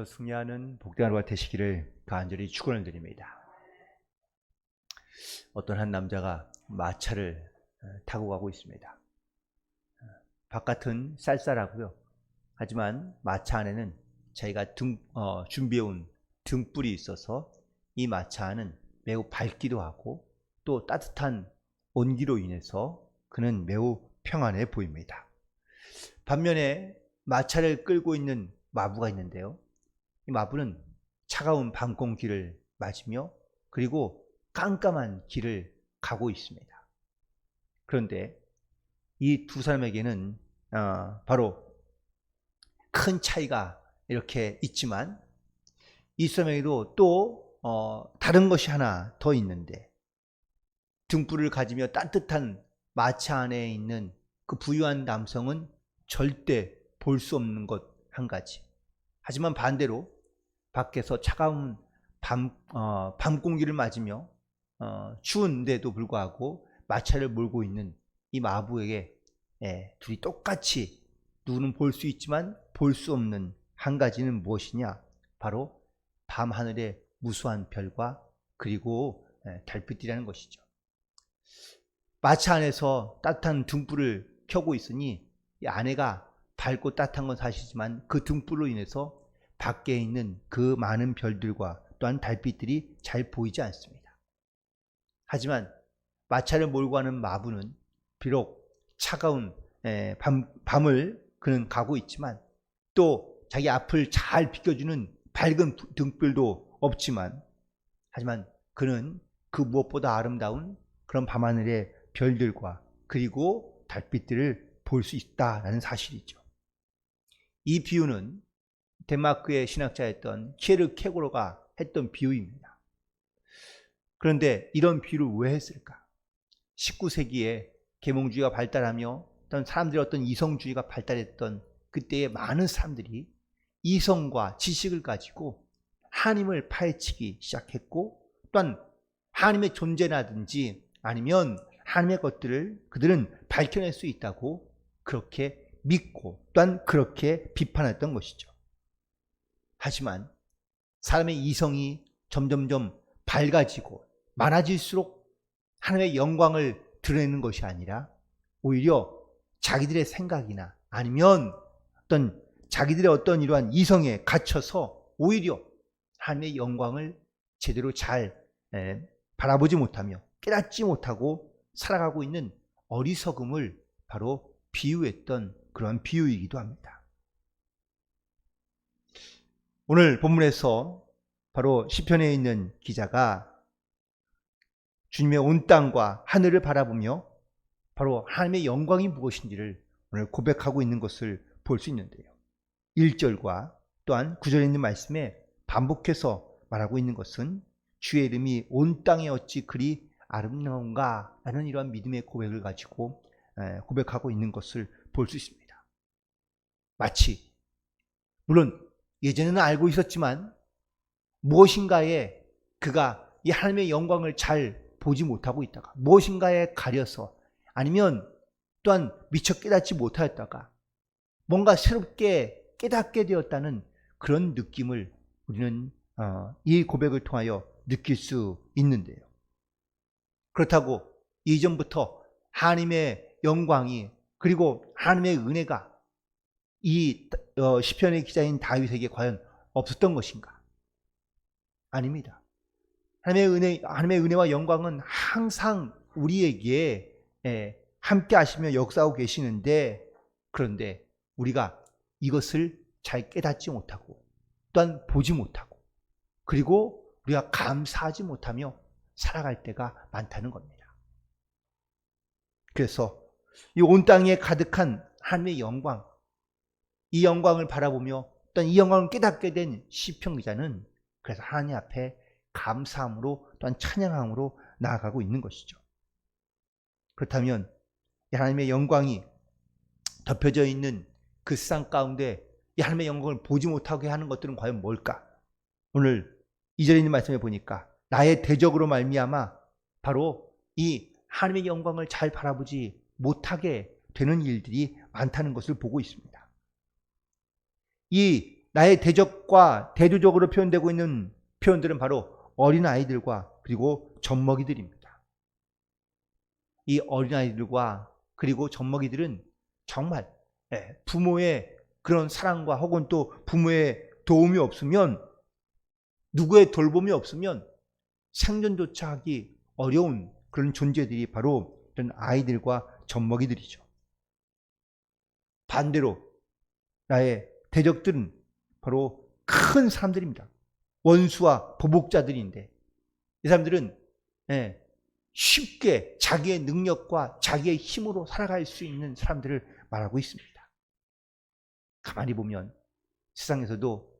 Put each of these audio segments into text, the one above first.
승리하는 복된 하루가 되시기를 간절히 축원을 드립니다. 어떤 한 남자가 마차를 타고 가고 있습니다. 바깥은 쌀쌀하고요. 하지만 마차 안에는 자기가 준비해온 등불이 있어서 이 마차 안은 매우 밝기도 하고 또 따뜻한 온기로 인해서 그는 매우 평안해 보입니다. 반면에 마차를 끌고 있는 마부가 있는데요. 이 마부는 차가운 밤 공기를 맞으며 그리고 깜깜한 길을 가고 있습니다. 그런데 이 두 사람에게는 바로 큰 차이가 이렇게 있지만 이 사람에게도 또 다른 것이 하나 더 있는데, 등불을 가지며 따뜻한 마차 안에 있는 그 부유한 남성은 절대 볼 수 없는 것 한 가지. 하지만 반대로 밖에서 차가운 밤 공기를 맞으며 추운데도 불구하고 마차를 몰고 있는 이 마부에게 둘이 똑같이 눈은 볼 수 있지만 볼 수 없는 한 가지는 무엇이냐? 바로 밤하늘의 무수한 별과 그리고 달빛이라는 것이죠. 마차 안에서 따뜻한 등불을 켜고 있으니 이 안에가 밝고 따뜻한 건 사실이지만 그 등불로 인해서 밖에 있는 그 많은 별들과 또한 달빛들이 잘 보이지 않습니다. 하지만 마차를 몰고 가는 마부는 비록 차가운 밤을 그는 가고 있지만 또 자기 앞을 잘 비켜주는 밝은 등불도 없지만, 하지만 그는 그 무엇보다 아름다운 그런 밤하늘의 별들과 그리고 달빛들을 볼 수 있다라는 사실이죠. 이 비유는 덴마크의 신학자였던 키에르케고르가 했던 비유입니다. 그런데 이런 비유를 왜 했을까? 19세기에 계몽주의가 발달하며 어떤 사람들의 어떤 이성주의가 발달했던 그때의 많은 사람들이 이성과 지식을 가지고 하나님을 파헤치기 시작했고, 또한 하나님의 존재라든지 아니면 하나님의 것들을 그들은 밝혀낼 수 있다고 그렇게 믿고 또한 그렇게 비판했던 것이죠. 하지만 사람의 이성이 점점점 밝아지고 많아질수록 하나님의 영광을 드러내는 것이 아니라 오히려 자기들의 생각이나 아니면 어떤 자기들의 어떤 이러한 이성에 갇혀서 오히려 하나님의 영광을 제대로 잘 바라보지 못하며 깨닫지 못하고 살아가고 있는 어리석음을 바로 비유했던 그런 비유이기도 합니다. 오늘 본문에서 바로 시편에 있는 기자가 주님의 온 땅과 하늘을 바라보며 바로 하나님의 영광이 무엇인지를 오늘 고백하고 있는 것을 볼 수 있는데요. 1절과 또한 9절에 있는 말씀에 반복해서 말하고 있는 것은 주의 이름이 온 땅에 어찌 그리 아름다운가 라는 이러한 믿음의 고백을 가지고 고백하고 있는 것을 볼 수 있습니다. 마치 물론 예전에는 알고 있었지만 무엇인가에 그가 이 하나님의 영광을 잘 보지 못하고 있다가 무엇인가에 가려서 아니면 또한 미처 깨닫지 못하였다가 뭔가 새롭게 깨닫게 되었다는 그런 느낌을 우리는 이 고백을 통하여 느낄 수 있는데요. 그렇다고 이전부터 하나님의 영광이 그리고 하나님의 은혜가 이 시편의 기자인 다윗에게 과연 없었던 것인가? 아닙니다. 하나님의 은혜와 영광은 항상 우리에게 함께 하시며 역사하고 계시는데, 그런데 우리가 이것을 잘 깨닫지 못하고 또한 보지 못하고 그리고 우리가 감사하지 못하며 살아갈 때가 많다는 겁니다. 그래서 이 온 땅에 가득한 하나님의 영광, 이 영광을 바라보며 또한 이 영광을 깨닫게 된 시편 기자는 그래서 하나님 앞에 감사함으로 또한 찬양함으로 나아가고 있는 것이죠. 그렇다면 하나님의 영광이 덮여져 있는 그 세상 가운데 이 하나님의 영광을 보지 못하게 하는 것들은 과연 뭘까? 오늘 2절에 있는 말씀에 보니까 나의 대적으로 말미암아 바로 이 하나님의 영광을 잘 바라보지 못하게 되는 일들이 많다는 것을 보고 있습니다. 이 나의 대적과 대조적으로 표현되고 있는 표현들은 바로 어린아이들과 그리고 젖먹이들입니다. 이 어린아이들과 그리고 젖먹이들은 정말 부모의 그런 사랑과 혹은 또 부모의 도움이 없으면, 누구의 돌봄이 없으면 생존조차 하기 어려운 그런 존재들이 바로 이런 아이들과 젖먹이들이죠. 반대로 나의 대적들은 바로 큰 사람들입니다. 원수와 보복자들인데, 이 사람들은 쉽게 자기의 능력과 자기의 힘으로 살아갈 수 있는 사람들을 말하고 있습니다. 가만히 보면 세상에서도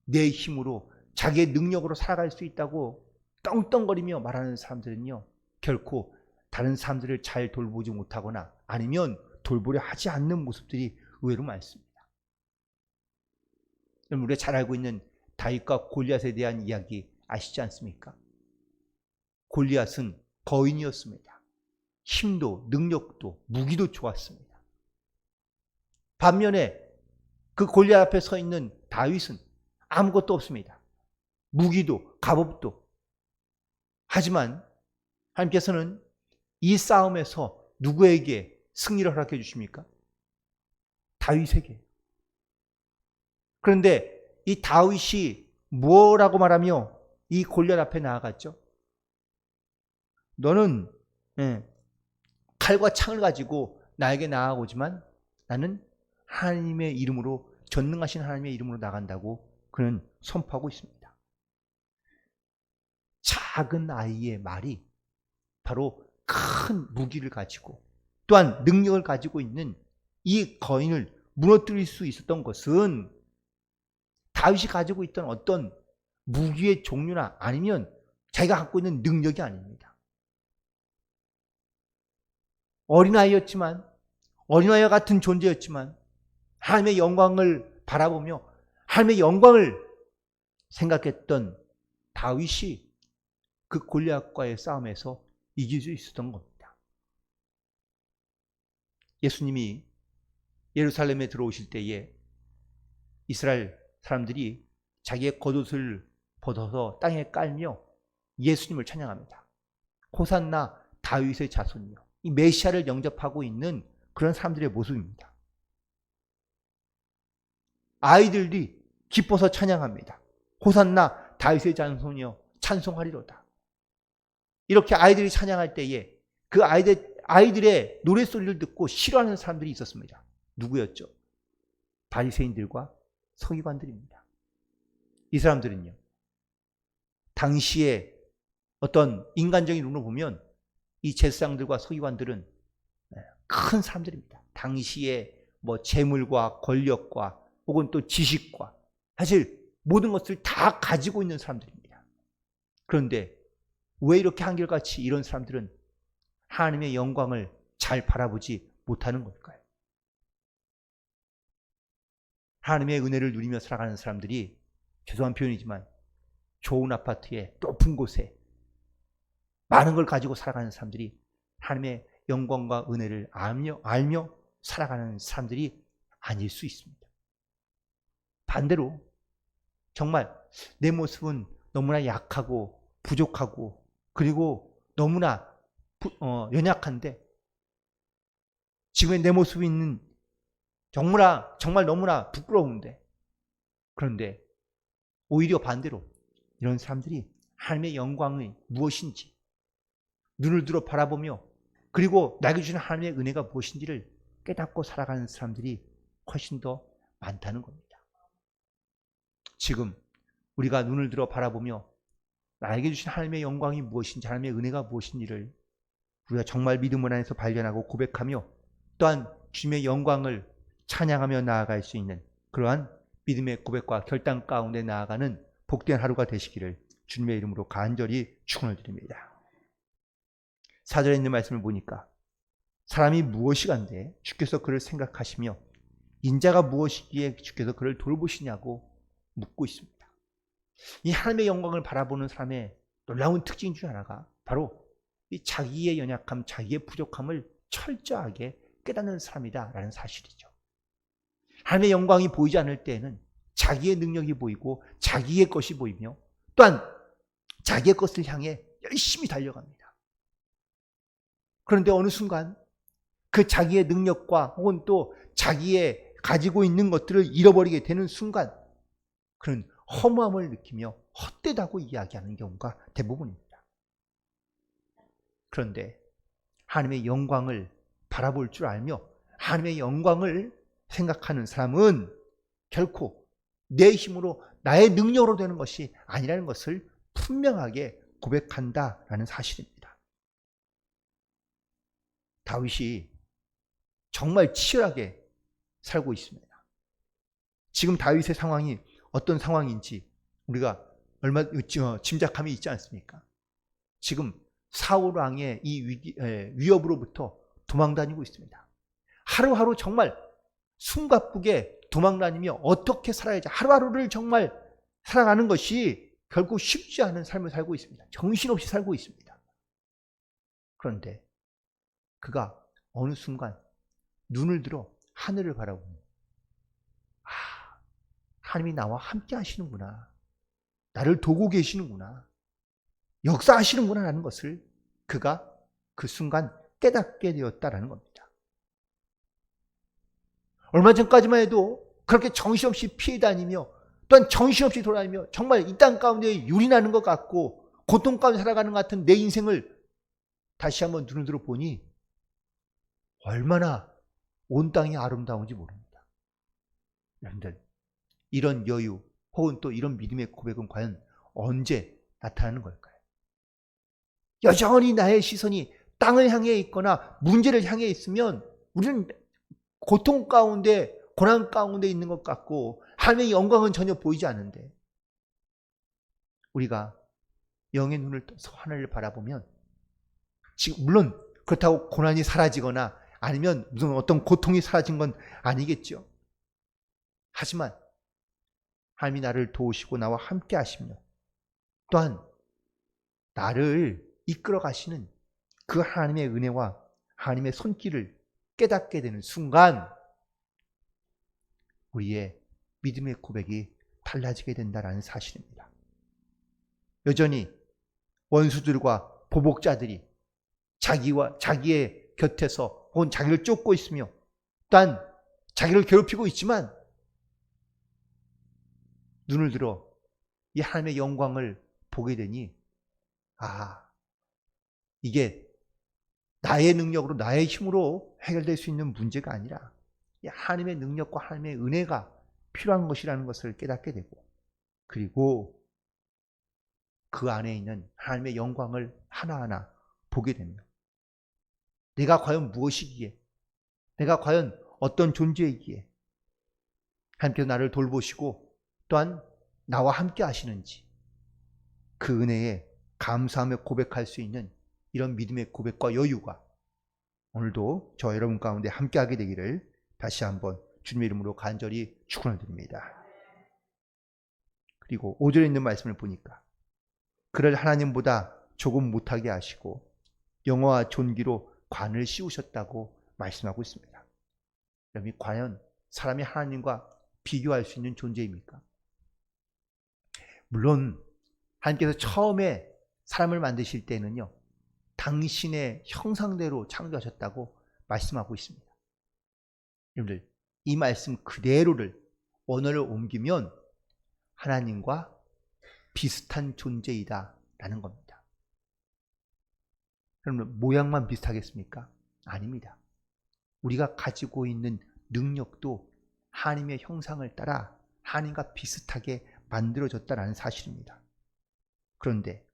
내 힘으로 자기의 능력으로 살아갈 수 있다고 떵떵거리며 말하는 사람들은요, 결코 다른 사람들을 잘 돌보지 못하거나 아니면 돌보려 하지 않는 모습들이 의외로 많습니다. 우리가 잘 알고 있는 다윗과 골리앗에 대한 이야기 아시지 않습니까? 골리앗은 거인이었습니다. 힘도 능력도 무기도 좋았습니다. 반면에 그 골리앗 앞에 서 있는 다윗은 아무것도 없습니다. 무기도 갑옷도. 하지만 하나님께서는 이 싸움에서 누구에게 승리를 허락해 주십니까? 다윗에게. 그런데 이 다윗이 뭐라고 말하며 이 골리앗 앞에 나아갔죠? 너는 칼과 창을 가지고 나에게 나아오지만 나는 하나님의 이름으로, 전능하신 하나님의 이름으로 나간다고 그는 선포하고 있습니다. 작은 아이의 말이 바로 큰 무기를 가지고 또한 능력을 가지고 있는 이 거인을 무너뜨릴 수 있었던 것은 다윗이 가지고 있던 어떤 무기의 종류나 아니면 자기가 갖고 있는 능력이 아닙니다. 어린아이였지만, 어린아이와 같은 존재였지만 하나님의 영광을 바라보며 하나님의 영광을 생각했던 다윗이 그 골리앗과의 싸움에서 이길 수 있었던 겁니다. 예수님이 예루살렘에 들어오실 때에 이스라엘 사람들이 자기의 겉옷을 벗어서 땅에 깔며 예수님을 찬양합니다. 호산나 다윗의 자손이요. 이 메시아를 영접하고 있는 그런 사람들의 모습입니다. 아이들이 기뻐서 찬양합니다. 호산나 다윗의 자손이요 찬송하리로다. 이렇게 아이들이 찬양할 때에 그 아이들의 노랫소리를 듣고 싫어하는 사람들이 있었습니다. 누구였죠? 바리새인들과 서기관들입니다. 이 사람들은요, 당시에 어떤 인간적인 눈으로 보면 이 제사장들과 서기관들은 큰 사람들입니다. 당시에 뭐 재물과 권력과 혹은 또 지식과 사실 모든 것을 다 가지고 있는 사람들입니다. 그런데 왜 이렇게 한결같이 이런 사람들은 하나님의 영광을 잘 바라보지 못하는 걸까요? 하나님의 은혜를 누리며 살아가는 사람들이, 죄송한 표현이지만 좋은 아파트에 높은 곳에 많은 걸 가지고 살아가는 사람들이 하나님의 영광과 은혜를 알며 살아가는 사람들이 아닐 수 있습니다. 반대로 정말 내 모습은 너무나 약하고 부족하고 그리고 너무나 연약한데, 지금의 내 모습이 있는 정말 너무나 부끄러운데, 그런데 오히려 반대로 이런 사람들이 하나님의 영광이 무엇인지 눈을 들어 바라보며 그리고 나에게 주신 하나님의 은혜가 무엇인지를 깨닫고 살아가는 사람들이 훨씬 더 많다는 겁니다. 지금 우리가 눈을 들어 바라보며 나에게 주신 하나님의 영광이 무엇인지, 하나님의 은혜가 무엇인지를 우리가 정말 믿음 안에서 발견하고 고백하며 또한 주님의 영광을 찬양하며 나아갈 수 있는 그러한 믿음의 고백과 결단 가운데 나아가는 복된 하루가 되시기를 주님의 이름으로 간절히 축원을 드립니다. 4절에 있는 말씀을 보니까 사람이 무엇이간데 주께서 그를 생각하시며 인자가 무엇이기에 주께서 그를 돌보시냐고 묻고 있습니다. 이 하나님의 영광을 바라보는 사람의 놀라운 특징 중 하나가 바로 이 자기의 연약함, 자기의 부족함을 철저하게 깨닫는 사람이다라는 사실이죠. 하나님의 영광이 보이지 않을 때에는 자기의 능력이 보이고 자기의 것이 보이며 또한 자기의 것을 향해 열심히 달려갑니다. 그런데 어느 순간 그 자기의 능력과 혹은 또 자기의 가지고 있는 것들을 잃어버리게 되는 순간 그는 허무함을 느끼며 헛되다고 이야기하는 경우가 대부분입니다. 그런데 하나님의 영광을 바라볼 줄 알며 하나님의 영광을 생각하는 사람은 결코 내 힘으로 나의 능력으로 되는 것이 아니라는 것을 분명하게 고백한다라는 사실입니다. 다윗이 정말 치열하게 살고 있습니다. 지금 다윗의 상황이 어떤 상황인지 우리가 얼마 짐작함이 있지 않습니까? 지금 사울 왕의 이 위협으로부터 도망다니고 있습니다. 하루하루 정말 숨가쁘게 도망다니며 어떻게 살아야지 하루하루를 정말 살아가는 것이 결국 쉽지 않은 삶을 살고 있습니다. 정신없이 살고 있습니다. 그런데 그가 어느 순간 눈을 들어 하늘을 바라보며 하나님이 나와 함께 하시는구나. 나를 도고 계시는구나. 역사하시는구나 라는 것을 그가 그 순간 깨닫게 되었다라는 겁니다. 얼마 전까지만 해도 그렇게 정신없이 피해 다니며 또한 정신없이 돌아다니며 정말 이 땅 가운데 유리 나는 것 같고 고통 가운데 살아가는 것 같은 내 인생을 다시 한번 눈을 들어 보니 얼마나 온 땅이 아름다운지 모릅니다. 여러분들, 이런 여유 혹은 또 이런 믿음의 고백은 과연 언제 나타나는 걸까요? 여전히 나의 시선이 땅을 향해 있거나 문제를 향해 있으면 우리는 고통 가운데 고난 가운데 있는 것 같고 하나님의 영광은 전혀 보이지 않는데 우리가 영의 눈을 떠서 하늘을 바라보면 지금 물론 그렇다고 고난이 사라지거나 아니면 무슨 어떤 고통이 사라진 건 아니겠죠. 하지만 하나님이 나를 도우시고 나와 함께 하시며 또한 나를 이끌어 가시는 그 하나님의 은혜와 하나님의 손길을 깨닫게 되는 순간 우리의 믿음의 고백이 달라지게 된다는 사실입니다. 여전히 원수들과 보복자들이 자기의 곁에서 혹은 자기를 쫓고 있으며 또한 자기를 괴롭히고 있지만 눈을 들어 이 하나님의 영광을 보게 되니 이게 나의 능력으로 나의 힘으로 해결될 수 있는 문제가 아니라 하나님의 능력과 하나님의 은혜가 필요한 것이라는 것을 깨닫게 되고 그리고 그 안에 있는 하나님의 영광을 하나하나 보게 됩니다. 내가 과연 무엇이기에 내가 과연 어떤 존재이기에 하나님께서 나를 돌보시고 또한 나와 함께 하시는지 그 은혜에 감사하며 고백할 수 있는 이런 믿음의 고백과 여유가 오늘도 저 여러분 가운데 함께하게 되기를 다시 한번 주님의 이름으로 간절히 축원을 드립니다. 그리고 5절에 있는 말씀을 보니까 그를 하나님보다 조금 못하게 하시고 영화와 존귀로 관을 씌우셨다고 말씀하고 있습니다. 여러분이 과연 사람이 하나님과 비교할 수 있는 존재입니까? 물론 하나님께서 처음에 사람을 만드실 때는요 당신의 형상대로 창조하셨다고 말씀하고 있습니다. 여러분들 이 말씀 그대로를 언어를 옮기면 하나님과 비슷한 존재이다 라는 겁니다. 여러분 모양만 비슷하겠습니까? 아닙니다. 우리가 가지고 있는 능력도 하나님의 형상을 따라 하나님과 비슷하게 만들어졌다는 사실입니다. 그런데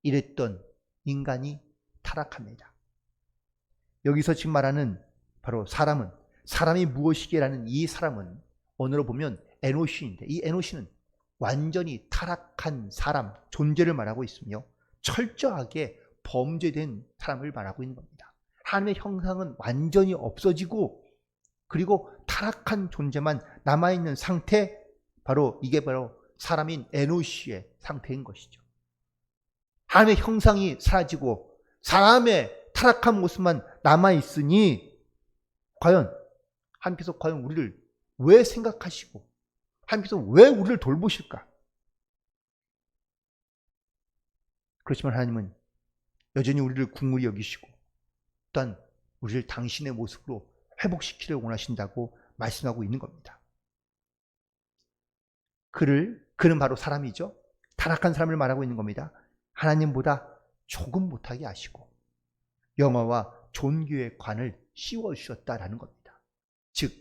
이랬던 인간이 타락합니다. 여기서 지금 말하는 바로 사람이 무엇이게라는 이 사람은 언어로 보면 에노시인데 이 에노시는 완전히 타락한 사람, 존재를 말하고 있으며 철저하게 범죄된 사람을 말하고 있는 겁니다. 하나님의 형상은 완전히 없어지고 그리고 타락한 존재만 남아있는 상태, 이게 바로 사람인 에노시의 상태인 것이죠. 하나님의 형상이 사라지고 사람의 타락한 모습만 남아있으니 과연 하나님께서 과연 우리를 왜 생각하시고 하나님께서 왜 우리를 돌보실까? 그렇지만 하나님은 여전히 우리를 긍휼히 여기시고 또한 우리를 당신의 모습으로 회복시키려고 원하신다고 말씀하고 있는 겁니다. 그는 바로 사람이죠. 타락한 사람을 말하고 있는 겁니다. 하나님보다 조금 못하게 하시고 영화와 존귀의 관을 씌워주셨다라는 겁니다. 즉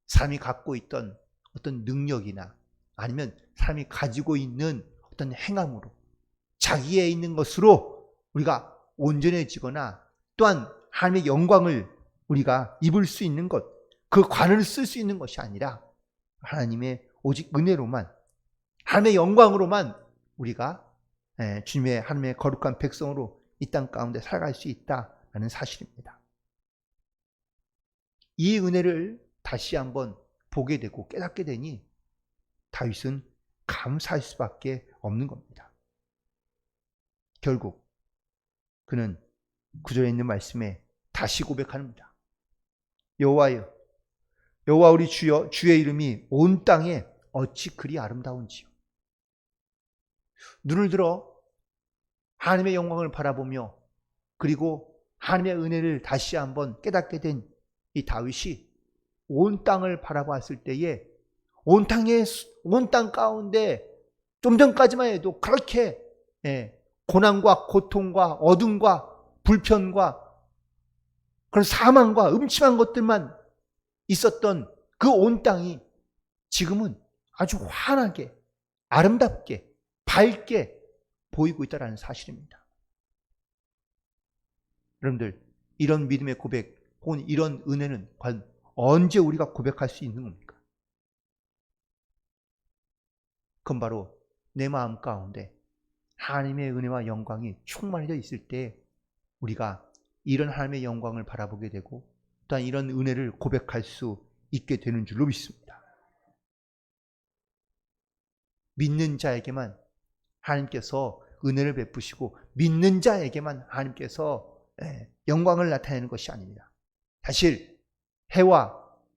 사람이 갖고 있던 어떤 능력이나 아니면 사람이 가지고 있는 어떤 행함으로 자기에 있는 것으로 우리가 온전해지거나 또한 하나님의 영광을 우리가 입을 수 있는 것, 그 관을 쓸 수 있는 것이 아니라 하나님의 오직 은혜로만, 하나님의 영광으로만 우리가 주님의 하나님의 거룩한 백성으로 이 땅 가운데 살아갈 수 있다라는 사실입니다. 이 은혜를 다시 한번 보게 되고 깨닫게 되니 다윗은 감사할 수밖에 없는 겁니다. 결국 그는 9절에 있는 말씀에 다시 고백합니다. 여호와여, 여호와 우리 주여, 주의 이름이 온 땅에 어찌 그리 아름다운지요. 눈을 들어 하나님의 영광을 바라보며 그리고 하나님의 은혜를 다시 한번 깨닫게 된 이 다윗이 온 땅을 바라봤을 때에 온 땅 가운데 좀 전까지만 해도 그렇게 고난과 고통과 어둠과 불편과 그런 사망과 음침한 것들만 있었던 그 온 땅이 지금은 아주 환하게 아름답게 밝게 보이고 있다는 사실입니다. 여러분들 이런 믿음의 고백 혹은 이런 은혜는 과연 언제 우리가 고백할 수 있는 겁니까? 그건 바로 내 마음 가운데 하나님의 은혜와 영광이 충만해져 있을 때 우리가 이런 하나님의 영광을 바라보게 되고 또한 이런 은혜를 고백할 수 있게 되는 줄로 믿습니다. 믿는 자에게만 하나님께서 은혜를 베푸시고 믿는 자에게만 하나님께서 영광을 나타내는 것이 아닙니다. 사실 해와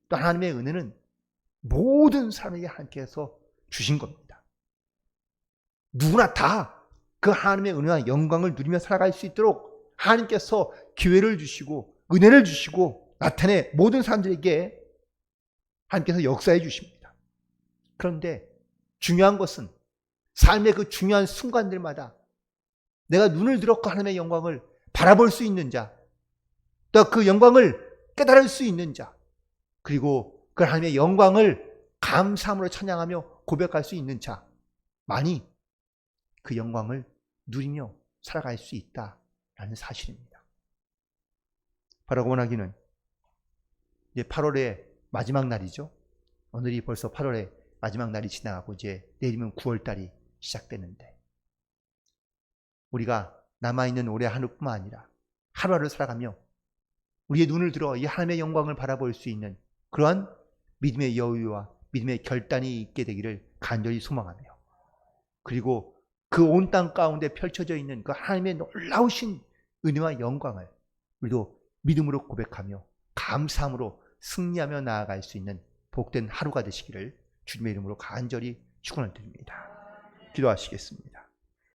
또 하나님의 은혜는 모든 사람에게 하나님께서 주신 겁니다. 누구나 다 그 하나님의 은혜와 영광을 누리며 살아갈 수 있도록 하나님께서 기회를 주시고 은혜를 주시고 나타내 모든 사람들에게 하나님께서 역사해 주십니다. 그런데 중요한 것은 삶의 그 중요한 순간들마다 내가 눈을 들었고 하나님의 영광을 바라볼 수 있는 자, 또 그 영광을 깨달을 수 있는 자, 그리고 그 하나님의 영광을 감사함으로 찬양하며 고백할 수 있는 자만이 그 영광을 누리며 살아갈 수 있다라는 사실입니다. 바라고 원하기는 이제 8월의 마지막 날이죠. 오늘이 벌써 8월의 마지막 날이 지나가고 이제 내일이면 9월달이 시작되는데 우리가 남아있는 올해 한 해뿐만 아니라 하루하루 살아가며 우리의 눈을 들어 이 하나님의 영광을 바라볼 수 있는 그러한 믿음의 여유와 믿음의 결단이 있게 되기를 간절히 소망하며 그리고 그 온 땅 가운데 펼쳐져 있는 그 하나님의 놀라우신 은혜와 영광을 우리도 믿음으로 고백하며 감사함으로 승리하며 나아갈 수 있는 복된 하루가 되시기를 주님의 이름으로 간절히 축원을 드립니다. 기도하시겠습니다.